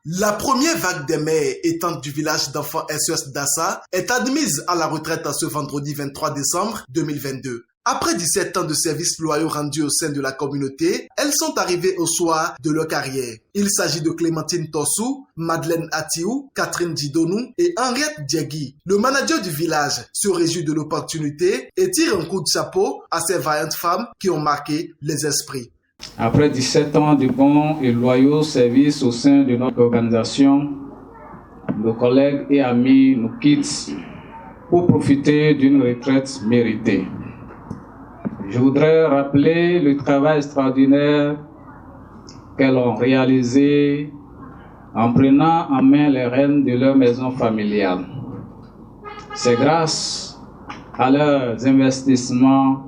La première vague des mères étantes du village d'enfants SOS Dassa est admise à la retraite ce vendredi 23 décembre 2022. Après 17 ans de services loyaux rendus au sein de la communauté, elles sont arrivées au soir de leur carrière. Il s'agit de Clémentine Tossou, Madeleine Atiou, Catherine Djidonou et Henriette Diegui. Le manager du village se réjouit de l'opportunité et tire un coup de chapeau à ces vaillantes femmes qui ont marqué les esprits. Après 17 ans de bons et loyaux services au sein de notre organisation, nos collègues et amis nous quittent pour profiter d'une retraite méritée. Je voudrais rappeler le travail extraordinaire qu'elles ont réalisé en prenant en main les rênes de leur maison familiale. C'est grâce à leurs investissements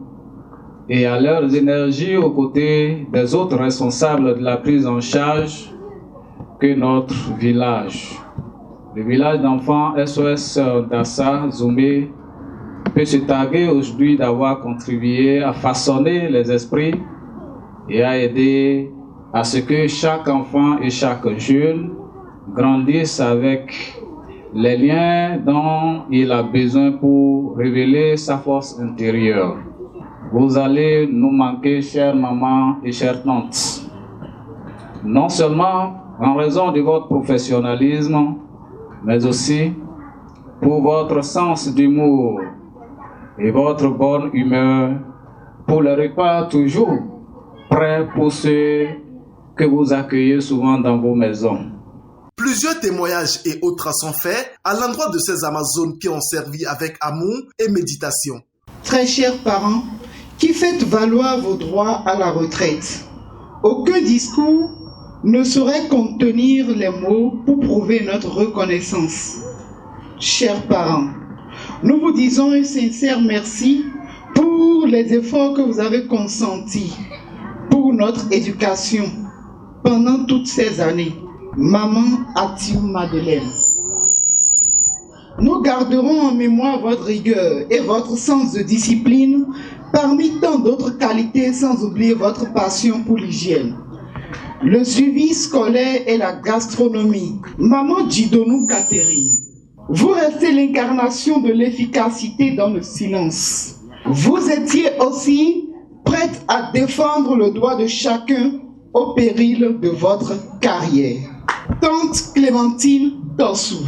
et à leurs énergies aux côtés des autres responsables de la prise en charge que notre village, le village d'enfants SOS Dassa Zoumé, peut se targuer aujourd'hui d'avoir contribué à façonner les esprits et à aider à ce que chaque enfant et chaque jeune grandisse avec les liens dont il a besoin pour révéler sa force intérieure. Vous allez nous manquer, chères mamans et chères tantes. Non seulement en raison de votre professionnalisme, mais aussi pour votre sens d'humour et votre bonne humeur, pour le repas toujours prêt pour ceux que vous accueillez souvent dans vos maisons. Plusieurs témoignages et autres sont faits à l'endroit de ces Amazones qui ont servi avec amour et méditation. Très chers parents, qui faites valoir vos droits à la retraite, aucun discours ne saurait contenir les mots pour prouver notre reconnaissance. Chers parents, nous vous disons un sincère merci pour les efforts que vous avez consentis pour notre éducation pendant toutes ces années. Maman Atiou Madeleine. Nous garderons en mémoire votre rigueur et votre sens de discipline parmi tant d'autres qualités, sans oublier votre passion pour l'hygiène, le suivi scolaire et la gastronomie. Maman Djidonou Catherine, vous restez l'incarnation de l'efficacité dans le silence. Vous étiez aussi prête à défendre le droit de chacun au péril de votre carrière. Tante Clémentine Tossou,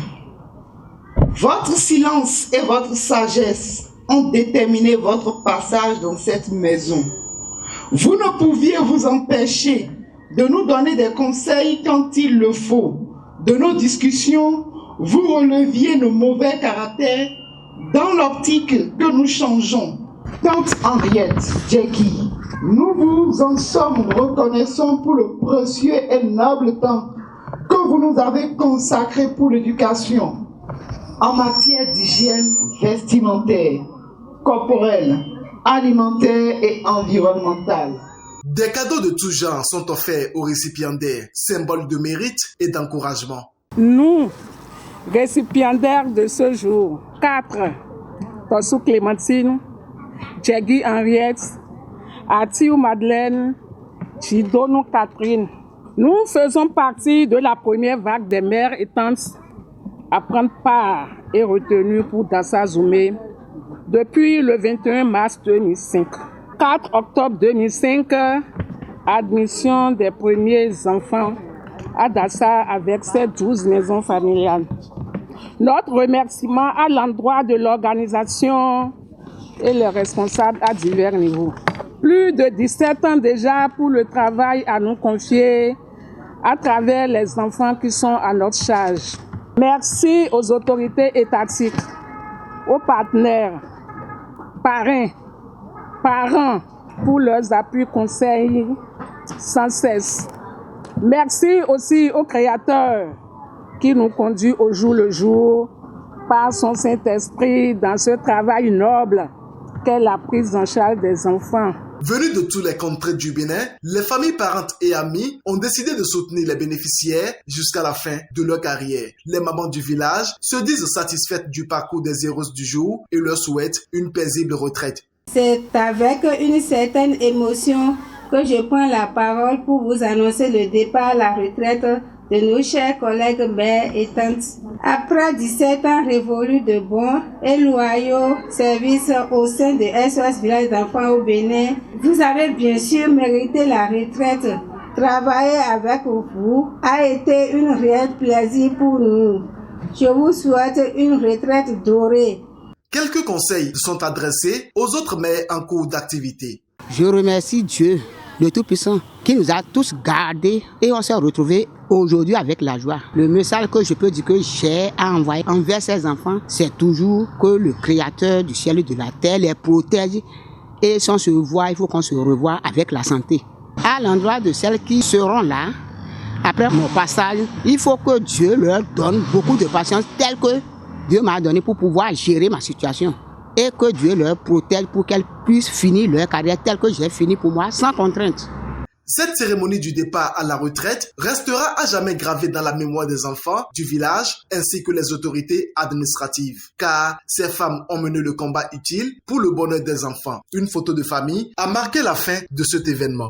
votre silence et votre sagesse ont déterminé votre passage dans cette maison. Vous ne pouviez vous empêcher de nous donner des conseils quand il le faut. De nos discussions, vous releviez nos mauvais caractères dans l'optique que nous changeons. Tante Henriette Diegui, nous vous en sommes reconnaissants pour le précieux et noble temps que vous nous avez consacré pour l'éducation en matière d'hygiène vestimentaire, corporelle, alimentaire et environnementale. Des cadeaux de tout genre sont offerts aux récipiendaires, symbole de mérite et d'encouragement. Nous, récipiendaires de ce jour, 4, Tossou Clémentine, Diegui Henriette, Atiou Madeleine, Djidonou Catherine. Nous faisons partie de la première vague des mères et tantes à prendre part et retenues pour Dassa Zoumé depuis le 21 mars 2005. 4 octobre 2005, admission des premiers enfants à Dassa avec ses 12 maisons familiales. Notre remerciement à l'endroit de l'organisation et les responsables à divers niveaux. Plus de 17 ans déjà pour le travail à nous confier à travers les enfants qui sont à notre charge. Merci aux autorités étatiques, aux partenaires, parents pour leurs appuis conseils sans cesse. Merci aussi au Créateur qui nous conduit au jour le jour par son Saint-Esprit dans ce travail noble qu'est la prise en charge des enfants. Venus de tous les contrées du Bénin, les familles parentes et amis ont décidé de soutenir les bénéficiaires jusqu'à la fin de leur carrière. Les mamans du village se disent satisfaites du parcours des héros du jour et leur souhaitent une paisible retraite. C'est avec une certaine émotion que je prends la parole pour vous annoncer le départ à la retraite de nos chers collègues mères et tantes. Après 17 ans révolus de bons et loyaux services au sein de SOS Village d'Enfants au Bénin, vous avez bien sûr mérité la retraite. Travailler avec vous a été un réel plaisir pour nous. Je vous souhaite une retraite dorée. Quelques conseils sont adressés aux autres mères en cours d'activité. Je remercie Dieu, le Tout-Puissant, qui nous a tous gardés et on s'est retrouvés aujourd'hui avec la joie. Le message que je peux dire que j'ai à envoyer envers ces enfants, c'est toujours que le Créateur du ciel et de la terre les protège et si on se voit, il faut qu'on se revoie avec la santé. À l'endroit de celles qui seront là, après mon passage, il faut que Dieu leur donne beaucoup de patience telle que Dieu m'a donné pour pouvoir gérer ma situation. Et que Dieu leur protège pour qu'elles puissent finir leur carrière telle que j'ai fini pour moi, sans contrainte. Cette cérémonie du départ à la retraite restera à jamais gravée dans la mémoire des enfants du village ainsi que les autorités administratives. Car ces femmes ont mené le combat utile pour le bonheur des enfants. Une photo de famille a marqué la fin de cet événement.